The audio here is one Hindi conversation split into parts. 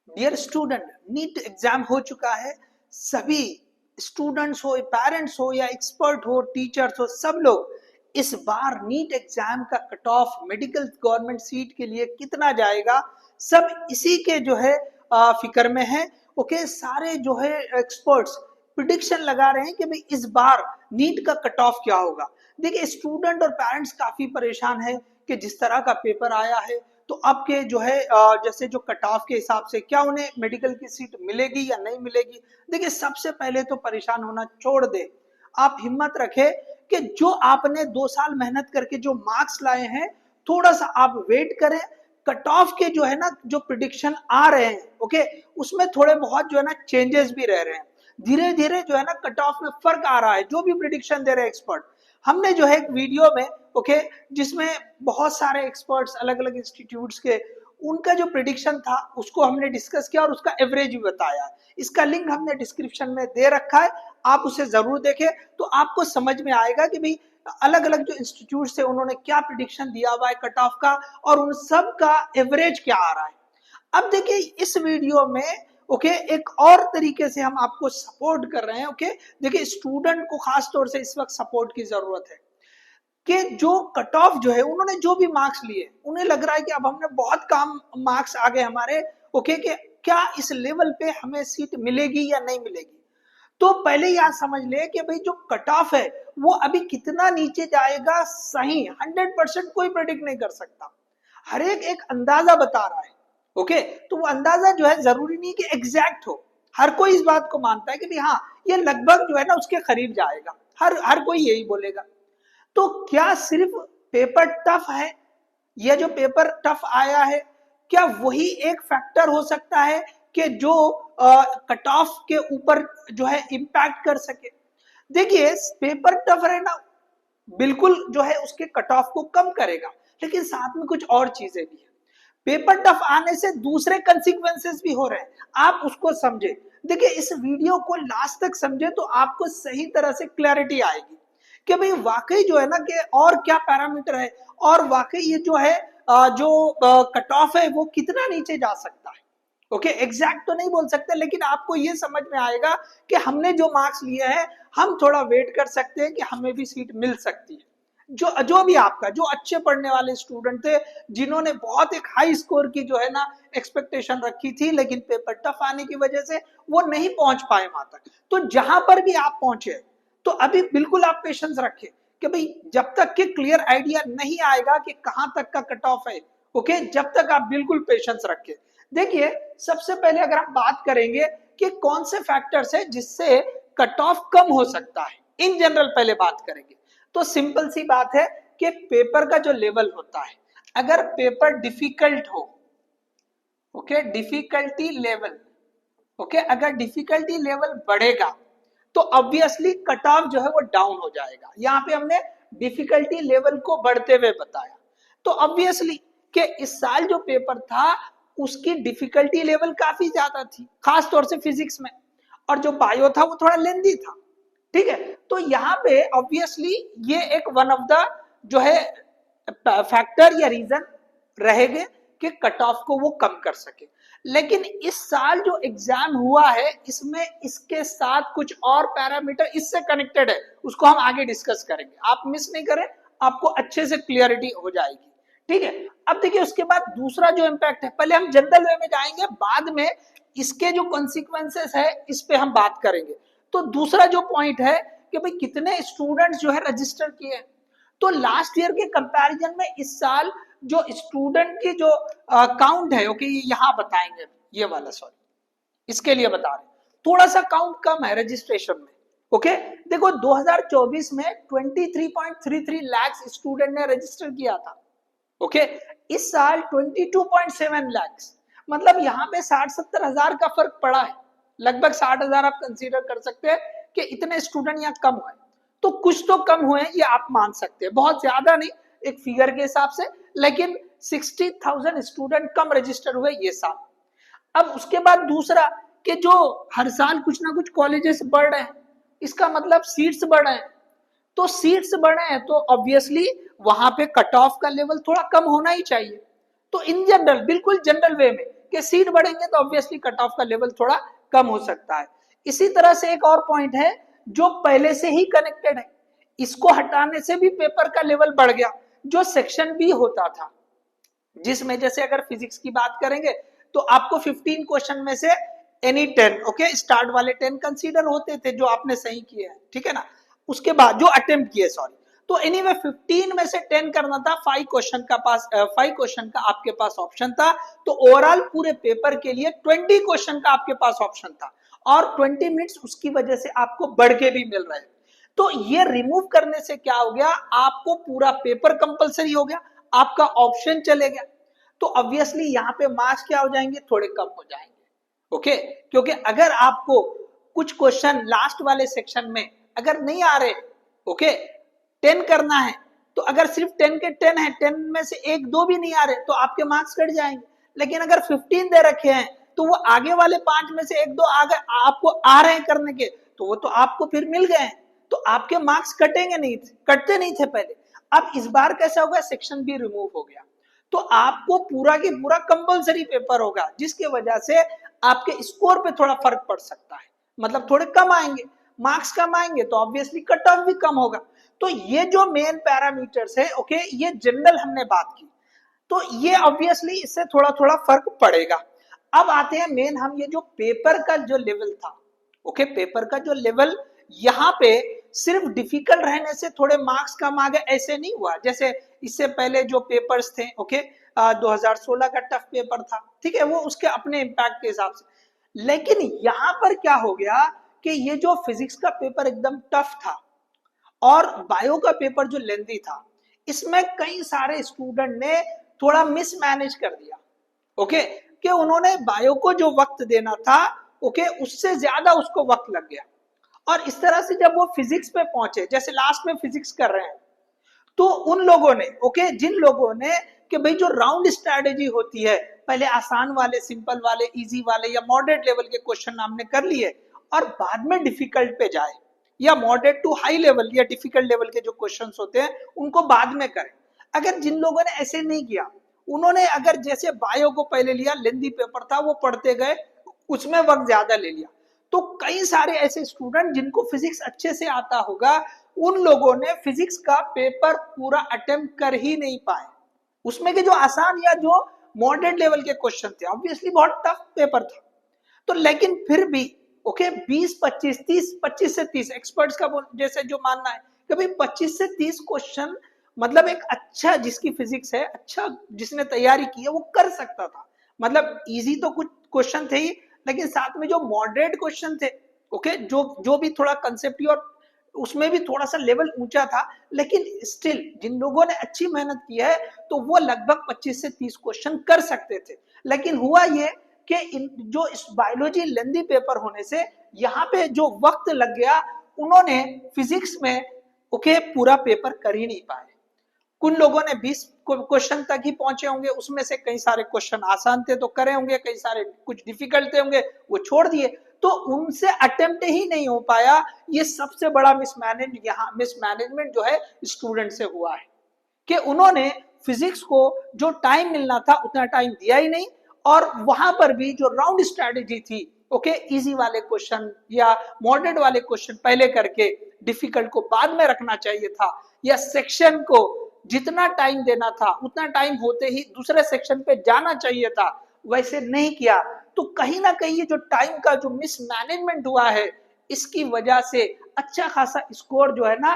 डियर स्टूडेंट, नीट एग्जाम हो चुका है। सभी स्टूडेंट्स हो, पेरेंट्स हो या एक्सपर्ट हो, टीचर्स हो, सब लोग इस बार नीट एग्जाम का cut off medical government seat के लिए कितना जाएगा, सब इसी के जो है फिक्र में है। ओके, सारे जो है एक्सपर्ट्स प्रिडिक्शन लगा रहे हैं कि भाई इस बार नीट का कट ऑफ क्या होगा। देखिए, स्टूडेंट और पेरेंट्स काफी परेशान है कि जिस तरह का पेपर आया है, तो अब के जो है जैसे जो कट ऑफ के हिसाब से क्या उन्हें मेडिकल की सीट मिलेगी या नहीं मिलेगी। देखिए, सबसे पहले तो परेशान होना छोड़ दे, आप हिम्मत रखे कि जो आपने 2 साल मेहनत करके जो मार्क्स लाए हैं, थोड़ा सा आप वेट करें। कट ऑफ के जो है ना, जो प्रिडिक्शन आ रहे हैं, ओके, उसमें थोड़े बहुत जो है ना चेंजेस भी रह रहे हैं। धीरे धीरे जो है ना कट ऑफ में फर्क आ रहा है, जो भी प्रिडिक्शन दे रहे हैं एक्सपर्ट। हमने जो है एक वीडियो में, ओके, जिसमें बहुत सारे एक्सपर्ट्स अलग अलग इंस्टीट्यूट्स के, उनका जो प्रिडिक्शन था उसको हमने डिस्कस किया और उसका एवरेज भी बताया। इसका लिंक हमने डिस्क्रिप्शन में दे रखा है, आप उसे जरूर देखें, तो आपको समझ में आएगा कि भाई अलग अलग जो इंस्टीट्यूट से उन्होंने क्या प्रिडिक्शन दिया हुआ है कट ऑफ का, और उन सब का एवरेज क्या आ रहा है। अब देखिए, इस वीडियो में ओके एक और तरीके से हम आपको सपोर्ट कर रहे हैं। ओके, देखिए, स्टूडेंट को खास तौर से इस वक्त सपोर्ट की जरूरत है कि जो कट ऑफ जो है, उन्होंने जो भी मार्क्स लिए, उन्हें लग रहा है कि अब हमने बहुत कम मार्क्स आ गए हमारे, ओके, कि क्या इस लेवल पे हमें सीट मिलेगी या नहीं मिलेगी। तो पहले यह समझ ले कि भाई जो कट ऑफ है वो अभी कितना नीचे जाएगा, सही 100% कोई प्रेडिक्ट नहीं कर सकता। हर एक अंदाजा बता रहा है। ओके, तो वो अंदाजा जो है जरूरी नहीं कि एग्जैक्ट हो। हर कोई इस बात को मानता है कि भाई हाँ, ये लगभग जो है ना उसके करीब जाएगा, हर हर कोई यही बोलेगा। तो क्या सिर्फ पेपर टफ है, यह जो पेपर टफ आया है, क्या वही एक फैक्टर हो सकता है कि जो कट ऑफ के ऊपर जो है इम्पैक्ट कर सके। देखिए, पेपर टफ रहना बिल्कुल जो है उसके कट ऑफ को कम करेगा, लेकिन साथ में कुछ और चीजें भी है। पेपर टफ आने से दूसरे कंसिक्वेंसेस भी हो रहे हैं, आप उसको समझे। देखिए, इस वीडियो को लास्ट तक समझे तो आपको सही तरह से क्लैरिटी आएगी कि भाई वाकई जो है ना कि और क्या पैरामीटर है, और वाकई ये जो है जो कट ऑफ है वो कितना नीचे जा सकता है। ओके, एग्जैक्ट तो नहीं बोल सकते, लेकिन आपको ये समझ में आएगा कि हमने जो मार्क्स लिए हैं, हम थोड़ा वेट कर सकते हैं कि हमें भी सीट मिल सकती है। जो भी आपका, जो अच्छे पढ़ने वाले स्टूडेंट थे, जिन्होंने बहुत एक हाई स्कोर की जो है ना एक्सपेक्टेशन रखी थी, लेकिन पेपर टफ आने की वजह से वो नहीं पहुंच पाए वहां तक, तो जहां पर भी आप पहुंचे, तो अभी बिल्कुल आप पेशेंस रखें कि भाई जब तक के क्लियर आइडिया नहीं आएगा कि कहां तक का कट ऑफ है, ओके, जब तक आप बिल्कुल पेशेंस रखें। देखिए, सबसे पहले अगर हम बात करेंगे कि कौन से फैक्टर्स है जिससे कट ऑफ कम हो सकता है, इन जनरल पहले बात करेंगे, तो सिंपल सी बात है कि पेपर का जो लेवल होता है, अगर पेपर डिफिकल्ट हो, ओके, डिफिकल्टी लेवल, ओके, अगर डिफिकल्टी लेवल बढ़ेगा तो ऑब्वियसली कट ऑफ जो है वो डाउन हो जाएगा। यहां पे हमने डिफिकल्टी लेवल को बढ़ते हुए बताया, तो ऑब्वियसली कि इस साल जो पेपर था उसकी डिफिकल्टी लेवल काफी ज्यादा थी, खास तौर से फिजिक्स में, और जो बायो था वो थोड़ा लेंदी था। ठीक है, तो यहाँ पे ऑब्वियसली ये एक वन ऑफ द जो है फैक्टर या रीजन रहेंगे कि कट ऑफ को वो कम कर सके। लेकिन इस साल जो एग्जाम हुआ है, इसमें इसके साथ कुछ और पैरामीटर इससे कनेक्टेड है, उसको हम आगे डिस्कस करेंगे, आप मिस नहीं करें, आपको अच्छे से क्लियरिटी हो जाएगी। ठीक है, अब देखिए उसके बाद दूसरा जो इम्पैक्ट है, पहले हम जनरल वे में जाएंगे, बाद में इसके जो कॉन्सिक्वेंसेस है इस पे हम बात करेंगे। तो दूसरा जो पॉइंट है कि भाई कितने स्टूडेंट्स जो है रजिस्टर किए, तो लास्ट ईयर के कंपैरिजन में इस साल जो स्टूडेंट की जो काउंट है, ओके, यहाँ बताएंगे, ये वाला सॉरी, इसके लिए बता रहे, थोड़ा सा काउंट कम है रजिस्ट्रेशन में। ओके, देखो 2024 में 23.33 लाख स्टूडेंट ने रजिस्टर किया था। ओके, इस साल 22.7 लाख, मतलब यहाँ पे 60-70 हजार का फर्क पड़ा है, लगभग 60,000 आप कंसीडर कर सकते हैं कि इतने स्टूडेंट यहाँ कम हुए। तो कुछ तो कम हुए ये आप मान सकते हैं, बहुत ज्यादा नहीं एक फिगर के हिसाब से, लेकिन 60,000 स्टूडेंट कम रजिस्टर हुए ये साल। अब उसके बाद दूसरा कि जो हर साल कुछ ना कुछ कॉलेजेस बढ़ रहे हैं, इसका मतलब सीट्स बढ़ रहे हैं, तो सीट्स बढ़े हैं तो ऑब्वियसली वहां पे कट ऑफ का लेवल थोड़ा कम होना ही चाहिए। तो इन जनरल, बिल्कुल जनरल वे में, कि सीट बढ़ेंगे तो ऑब्वियसली कट ऑफ का लेवल थोड़ा कम हो सकता है। इसी तरह से एक और पॉइंट है जो पहले से ही कनेक्टेड है, इसको हटाने से भी पेपर का लेवल बढ़ गया। जो सेक्शन बी होता था, जिसमें जैसे अगर फिजिक्स की बात करेंगे तो आपको 15 क्वेश्चन में से एनी 10 ओके स्टार्ट वाले 10 कंसीडर होते थे जो आपने सही किए हैं, ठीक है ना, उसके बाद जो अटेम्प्ट किए सॉरी, तो एनीवे 15 में से 10 करना था, 5 क्वेश्चन का आपके पास ऑप्शन था, तो ओवरऑल पूरे पेपर के लिए 20 क्वेश्चन का आपके पास ऑप्शन था और 20 मिनट्स उसकी वजह से आपको बढ़ के भी मिल रहे हैं। तो ये रिमूव करने से क्या हो गया, आपको पूरा पेपर कंपलसरी हो गया, आपका ऑप्शन चले गया, तो ऑब्वियसली यहाँ पे मार्क्स क्या हो जाएंगे, थोड़े कम हो जाएंगे। ओके, क्योंकि अगर आपको कुछ क्वेश्चन लास्ट वाले सेक्शन में अगर नहीं आ रहे, ओके 10 करना है, तो अगर सिर्फ 10 के 10 है, 10 में से एक दो भी नहीं आ रहे तो आपके मार्क्स कट जाएंगे। लेकिन अगर 15 दे रखे हैं तो वो आगे वाले 5 में से एक दो आगे आपको आ रहे हैं करने के, तो वो तो आपको फिर मिल गए हैं, तो आपके मार्क्स कटेंगे नहीं थे, कटते नहीं थे पहले। अब इस बार कैसा होगा, सेक्शन भी रिमूव हो गया, तो आपको पूरा की पूरा कंपलसरी पेपर होगा, जिसकी वजह से आपके स्कोर पे थोड़ा फर्क पड़ सकता है, मतलब थोड़े कम आएंगे, मार्क्स कम आएंगे तो ऑब्वियसली कट ऑफ भी कम होगा। तो ये जो मेन पैरामीटर्स है, ओके ये जनरल हमने बात की, तो ये ऑब्वियसली इससे थोड़ा थोड़ा फर्क पड़ेगा। अब आते हैं मेन, हम ये जो पेपर का जो लेवल था, ओके पेपर का जो लेवल, यहाँ पे सिर्फ डिफिकल्ट रहने से थोड़े मार्क्स कम आ गए ऐसे नहीं हुआ। जैसे इससे पहले जो पेपर्स थे, ओके 2016 का टफ पेपर था, ठीक है, वो उसके अपने इम्पैक्ट के हिसाब से, लेकिन यहाँ पर क्या हो गया कि ये जो फिजिक्स का पेपर एकदम टफ था और बायो का पेपर जो लेंथी था, इसमें कई सारे स्टूडेंट ने थोड़ा मिसमैनेज कर दिया, ओके कि उन्होंने बायो को जो वक्त देना था, ओके उससे ज्यादा उसको वक्त लग गया, और इस तरह से जब वो फिजिक्स पे पहुंचे, जैसे लास्ट में फिजिक्स कर रहे हैं, तो उन लोगों ने, ओके जिन लोगों ने कि भाई जो राउंड स्ट्रेटेजी होती है, पहले आसान वाले, सिंपल वाले, इजी वाले या मॉडरेट लेवल के क्वेश्चन हमने कर लिए और बाद में डिफिकल्ट पे जाए, या मॉडरेट टू हाई लेवल या डिफिकल्ट लेवल के जो क्वेश्चंस होते हैं उनको बाद में करें। अगर जिन लोगों ने ऐसे नहीं किया, उन्होंने अगर जैसे बायो को पहले लिया, लेंथी पेपर था, वो पढ़ते गए, उसमें वक्त ज्यादा ले लिया, तो कई सारे ऐसे स्टूडेंट जिनको फिजिक्स अच्छे से आता होगा, उन लोगों ने फिजिक्स का पेपर पूरा अटेम्प्ट कर ही नहीं पाए। उसमें के जो आसान या जो मॉडरेट लेवल के क्वेश्चन थे, ऑब्वियसली बहुत टफ पेपर था, तो लेकिन फिर भी ओके 25 से 30 एक्सपर्ट्स का जैसे जो मानना है कि भाई 25 से 30 क्वेश्चन, मतलब एक अच्छा जिसकी फिजिक्स है, अच्छा जिसने तैयारी की है, वो कर सकता था। मतलब इजी तो कुछ क्वेश्चन थे ही, लेकिन साथ में जो मॉडरेट क्वेश्चन थे, ओके जो भी थोड़ा कंसेप्टी और उसमें भी थोड़ा सा लेवल ऊंचा था, लेकिन स्टिल जिन लोगों ने अच्छी मेहनत की है तो वो लगभग 25 से 30 क्वेश्चन कर सकते थे। लेकिन हुआ ये कि जो इस बायोलॉजी लेंथी पेपर होने से यहाँ पे जो वक्त लग गया, उन्होंने फिजिक्स में ओके पूरा पेपर कर ही नहीं पाए। कुछ लोगों ने 20 क्वेश्चन तक ही पहुंचे होंगे, उसमें से कई सारे क्वेश्चन आसान थे तो करे होंगे, कई सारे कुछ डिफिकल्ट थे होंगे वो छोड़ दिए, तो उनसे अटेम्प्ट ही नहीं हो पाया। ये सबसे बड़ा मिसमैनेजमेंट जो है स्टूडेंट से हुआ है कि उन्होंने फिजिक्स को जो टाइम मिलना था उतना टाइम दिया ही नहीं, और वहां पर भी जो राउंड स्ट्रेटेजी थी, ओके इजी वाले क्वेश्चन या मॉडरेट वाले क्वेश्चन पहले करके डिफिकल्ट को बाद में रखना चाहिए था, या सेक्शन को जितना टाइम देना था उतना टाइम होते ही दूसरे सेक्शन पे जाना चाहिए था, वैसे नहीं किया। तो कहीं ना कहीं ये जो टाइम का जो मिसमैनेजमेंट हुआ है, इसकी वजह से अच्छा खासा स्कोर जो है ना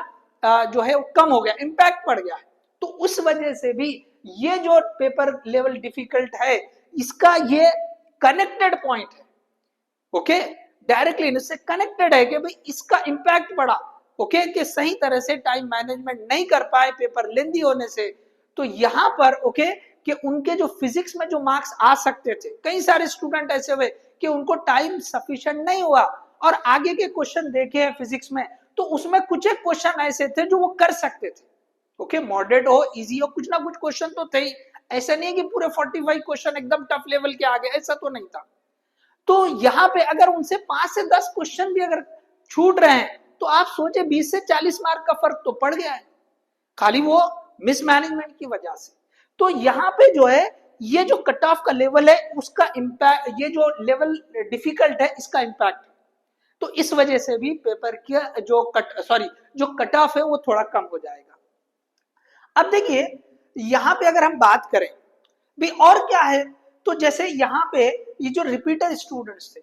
जो है वो कम हो गया, इम्पैक्ट पड़ गया। तो उस वजह से भी ये जो पेपर लेवल डिफिकल्ट है, इसका ये कनेक्टेड पॉइंट है, ओके डायरेक्टली इससे कनेक्टेड है कि भाई इसका इम्पैक्ट पड़ा, ओके कि सही तरह से टाइम मैनेजमेंट नहीं कर पाए पेपर लेंथी होने से। तो यहाँ पर ओके कि उनके जो फिजिक्स में जो मार्क्स आ सकते थे, कई सारे स्टूडेंट ऐसे हुए कि उनको टाइम सफिशिएंट नहीं हुआ, और आगे के क्वेश्चन देखे हैं फिजिक्स में तो उसमें कुछ एक क्वेश्चन ऐसे थे जो वो कर सकते थे, ओके मॉडरेट हो इजी हो, कुछ ना कुछ क्वेश्चन तो थे ही, ऐसा नहीं है कि पूरे 45 क्वेश्चन एकदम टफ लेवल के आगे, ऐसा तो नहीं था। तो यहाँ पे अगर उनसे 5 से 10 क्वेश्चन भी अगर छूट रहे हैं तो आप सोचे 20 से 40 मार्क का फर्क तो पड़ गया है, खाली वो मिसमैनेजमेंट की वजह से। तो यहाँ पे जो है ये जो कट ऑफ का लेवल है उसका इम्पैक्ट, ये जो लेवल डिफिकल्ट है इसका इम्पैक्ट, तो इस वजह से भी पेपर का जो कट ऑफ है वो थोड़ा कम हो जाएगा। अब देखिए यहां पे अगर हम बात करें भी और क्या है, तो जैसे यहाँ पे ये जो रिपीटर स्टूडेंट्स थे,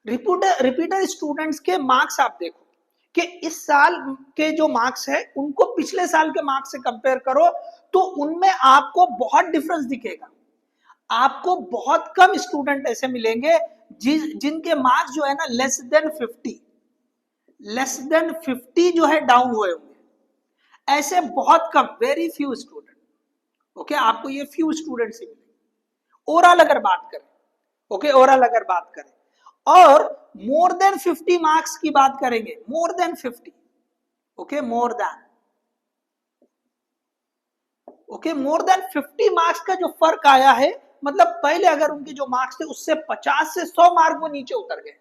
रिपीटर स्टूडेंट्स के मार्क्स आप देखो कि इस साल के जो मार्क्स है उनको पिछले साल के मार्क्स से कंपेयर करो तो उनमें आपको बहुत डिफरेंस दिखेगा। आपको बहुत कम स्टूडेंट ऐसे मिलेंगे जिनके मार्क्स जो है ना लेस देन 50 जो है डाउन हुए होंगे, ऐसे बहुत कम, वेरी फ्यू स्टूडेंट। ओके, आपको ये फ्यू स्टूडेंट्स ही मिलेंगे ओवरऑल अगर बात करें। ओके, ओवरऑल अगर बात करें और मोर देन 50 मार्क्स की बात करेंगे, more than 50, okay, more than 50 marks का जो फर्क आया है, मतलब पहले अगर उनके जो मार्क्स थे उससे 50 से 100 मार्क वो नीचे उतर गए,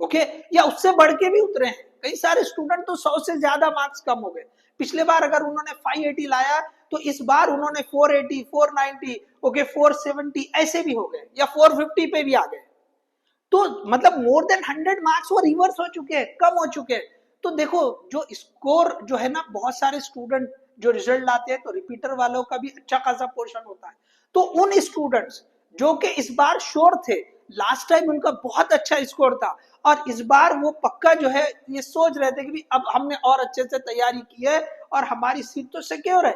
ओके, या उससे बढ़ के भी उतरे हैं। कई सारे स्टूडेंट तो 100 से ज्यादा मार्क्स कम हो गए। पिछले बार अगर उन्होंने 580 लाया तो इस बार उन्होंने 480, 490, ओके, 470 ऐसे भी हो गए, या 450 पे भी आ गए। तो मतलब मोर देन 100 मार्क्स वो रिवर्स हो चुके हैं, कम हो चुके हैं। तो देखो जो स्कोर जो है ना, बहुत सारे स्टूडेंट जो रिजल्ट लाते हैं तो रिपीटर वालों का भी अच्छा खासा पोर्शन होता है। तो उन स्टूडेंट्स जो कि इस बार श्योर थे, लास्ट टाइम उनका बहुत अच्छा स्कोर था और इस बार वो पक्का जो है ये सोच रहे थे कि अब हमने और अच्छे से तैयारी की है और हमारी सीट तो सिक्योर है,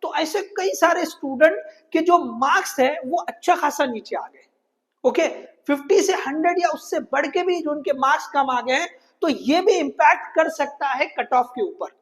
तो ऐसे कई सारे स्टूडेंट के जो मार्क्स है वो अच्छा खासा नीचे आ गए। ओके, 50 से 100 या उससे बढ़ के भी जो उनके मार्क्स कम आ गए हैं, तो ये भी इंपैक्ट कर सकता है कट ऑफ के ऊपर।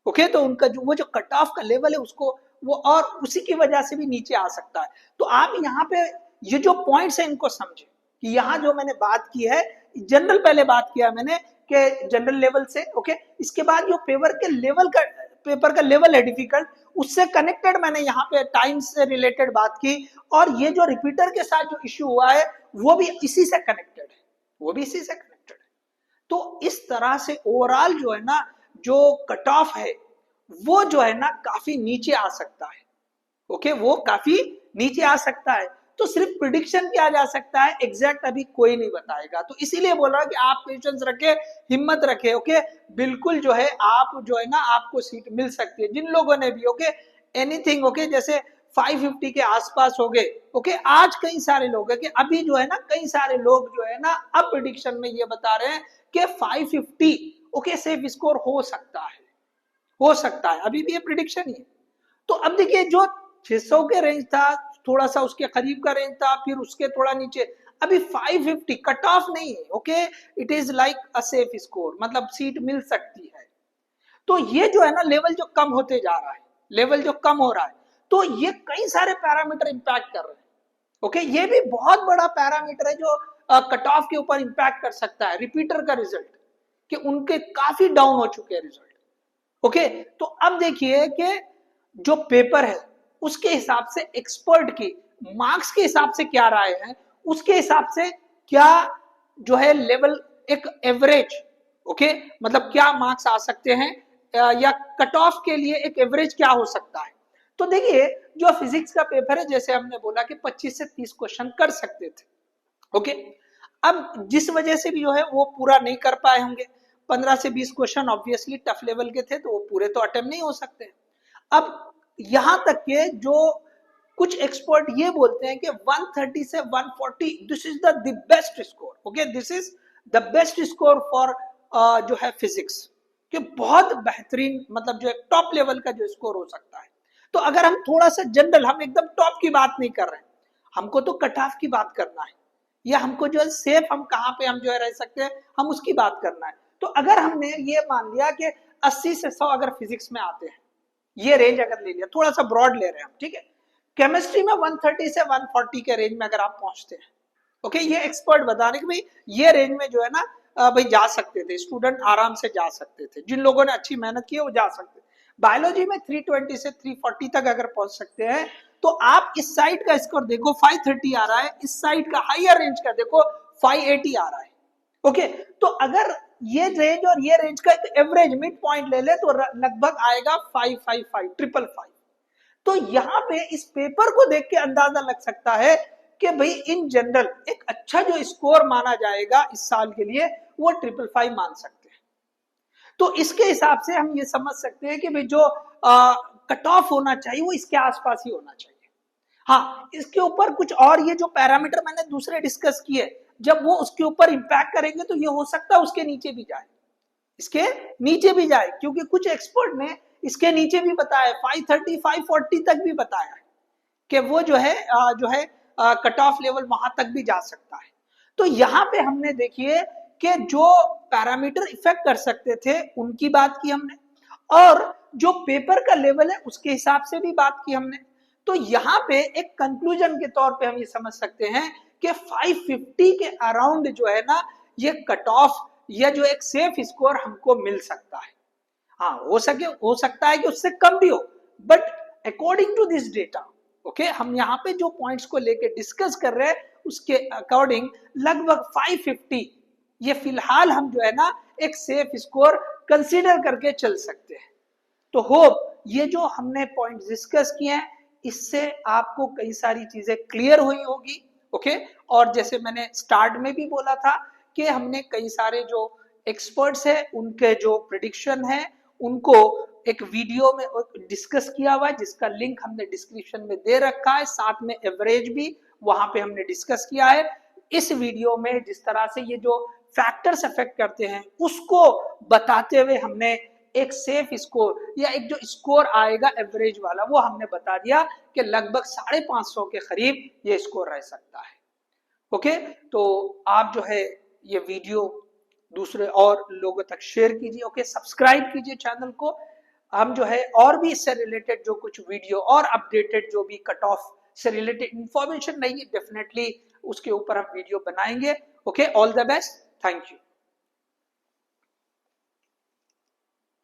ओके, तो उनका जो वो जो कट ऑफ का लेवल है उसको वो और उसी की वजह से भी नीचे आ सकता है। तो आप यहाँ पे ये जो पॉइंट्स है इनको समझे कि यहाँ जो मैंने बात की है, जनरल पहले बात किया मैंने कि जनरल लेवल से, ओके, इसके बाद जो पेपर का लेवल है डिफिकल्ट, उससे कनेक्टेड मैंने यहाँ पे टाइम से रिलेटेड बात की, और ये जो रिपीटर के साथ जो इश्यू हुआ है वो भी इसी से कनेक्टेड है, तो इस तरह से ओवरऑल जो है ना जो कट ऑफ है वो जो है ना काफी नीचे आ सकता है। ओके, वो काफी नीचे आ सकता है। तो सिर्फ प्रिडिक्शन किया जा सकता है, एग्जैक्ट अभी कोई नहीं बताएगा। तो इसीलिए बोल रहा हूं कि आप पेशेंस रखे, हिम्मत रखे। ओके, बिल्कुल जो है आप जो है ना आपको सीट मिल सकती है जिन लोगों ने भी, ओके, एनीथिंग, ओके, जैसे 550 के आसपास हो गए। ओके, आज कई सारे लोग है कि अभी जो है ना कई सारे लोग जो है ना अब प्रिडिक्शन में ये बता रहे हैं कि 550, ओके, सेफ स्कोर हो सकता है, अभी भी ये प्रिडिक्शन ही है। तो अब देखिए जो 600 के रेंज था, थोड़ा सा उसके करीब का रेंज था, फिर उसके थोड़ा नीचे, अभी 550 कट ऑफ नहीं है। Okay, it is like a safe score, मतलब सीट मिल सकती है। तो ये जो है ना लेवल जो कम होते जा रहा है, लेवल जो कम हो रहा है, तो ये कई सारे पैरामीटर इंपैक्ट कर रहे हैं। ओके, ये भी बहुत बड़ा पैरामीटर है जो कट ऑफ के ऊपर इंपैक्ट कर सकता है रिपीटर का रिजल्ट, कि उनके काफी डाउन हो चुके हैं रिजल्ट। ओके, तो अब देखिए कि जो पेपर है उसके हिसाब से एक्सपर्ट की मार्क्स के हिसाब से क्या राय है, उसके हिसाब से क्या जो है लेवल एक एवरेज, ओके, मतलब क्या मार्क्स आ सकते हैं या कट ऑफ के लिए एक एवरेज क्या हो सकता है। तो देखिए जो फिजिक्स का पेपर है, जैसे हमने बोला कि 25 से 30 क्वेश्चन कर सकते थे। ओके, अब जिस वजह से भी जो है वो पूरा नहीं कर पाए होंगे, 15 से 20 क्वेश्चन ऑब्वियसली टफ लेवल के थे, तो वो पूरे तो अटेम्प्ट नहीं हो सकते। अब यहां तक के जो कुछ एक्सपर्ट ये बोलते हैं कि 130 से 140 this is the best score. Okay, this is the best score for जो है फिजिक्स, कि बहुत बेहतरीन, मतलब जो टॉप लेवल का जो स्कोर हो सकता है। तो अगर हम थोड़ा सा जनरल, हम एकदम टॉप की बात नहीं कर रहे हैं, हमको तो कट ऑफ की बात करना है, या हमको जो है सेफ हम कहाँ पे हम जो है रह सकते हैं, हम उसकी बात करना है। तो अगर हमने ये मान लिया कि 80 से 100 अगर फिजिक्स में आते हैं, ये रेंज अगर ले लिया, थोड़ा सा ब्रॉड ले रहे हैं हम, ठीक है, केमिस्ट्री में 130 से 140 के रेंज में अगर आप पहुंचते हैं, ओके, ये एक्सपर्ट बता रहे कि भाई ये रेंज में जो है ना भाई जा सकते थे, स्टूडेंट आराम से जा सकते थे, जिन लोगों ने अच्छी मेहनत की है वो जा सकते। बायोलॉजी में 320 से 340 तक अगर पहुंच सकते हैं, तो आप इस साइड का स्कोर देखो 530 आ रहा है, इस साइड का हायर रेंज का देखो 580 आ रहा है। ओके, तो अगर ये रेंज और ये रेंज का एक एवरेज मिड पॉइंट ले ले तो लगभग आएगा 555, 555। तो यहाँ पे इस पेपर को देख के अंदाजा लग सकता है कि भाई इन जनरल एक अच्छा जो स्कोर माना जाएगा इस साल के लिए वो 555 मान सकते हैं। तो इसके हिसाब से हम ये समझ सकते हैं कि भाई जो कट ऑफ होना चाहिए वो इसके आसपास ही होना चाहिए। हाँ, इसके ऊपर कुछ और ये जो पैरामीटर मैंने दूसरे डिस्कस किए, जब वो उसके ऊपर इंपैक्ट करेंगे तो ये हो सकता है उसके नीचे भी जाए, इसके नीचे भी जाए, क्योंकि कुछ एक्सपर्ट ने इसके नीचे भी बताया, 530 540 तक भी बताया है कि वो जो है कट ऑफ लेवल वहां तक भी जा सकता है। तो यहाँ पे हमने देखिए कि जो पैरामीटर इफेक्ट कर सकते थे उनकी बात की हमने, और जो पेपर का लेवल है उसके हिसाब से भी बात की हमने। तो यहाँ पे एक कंक्लूजन के तौर पे हम ये समझ सकते हैं कि 550 के अराउंड जो है ना ये कट ऑफ या जो एक सेफ स्कोर हमको मिल सकता है। हाँ, हो सकता है कि उससे कम भी हो, but according to this data, okay, हम यहाँ पे जो पॉइंट्स को लेके डिस्कस कर रहे हैं उसके अकॉर्डिंग लगभग 550 ये फिलहाल हम जो है ना एक सेफ स्कोर कंसीडर करके चल सकते हैं। तो होप ये जो हमने पॉइंट डिस्कस किए हैं इससे आपको कई सारी चीजें क्लियर हुई होगी, ओके। और जैसे मैंने स्टार्ट में भी बोला था कि हमने कई सारे जो एक्सपर्ट्स हैं उनके जो प्रेडिक्शन है उनको एक वीडियो में डिस्कस किया हुआ है, जिसका लिंक हमने डिस्क्रिप्शन में दे रखा है, साथ में एवरेज भी वहां पे हमने डिस्कस किया है। इस वीडियो में जिस तरह से ये जो फैक्टर्स अफेक्ट करते हैं उसको बताते हुए हमने एक सेफ स्कोर या एक जो स्कोर आएगा एवरेज वाला वो हमने बता दिया कि लगभग 550 के करीब ये स्कोर रह सकता है, ओके। तो आप जो है ये वीडियो दूसरे और लोगों तक शेयर कीजिए, ओके, सब्सक्राइब कीजिए चैनल को। हम जो है और भी इससे रिलेटेड जो कुछ वीडियो और अपडेटेड जो भी कट ऑफ से रिलेटेड इंफॉर्मेशन नहीं है डेफिनेटली उसके ऊपर हम वीडियो बनाएंगे, okay. All the best, thank you.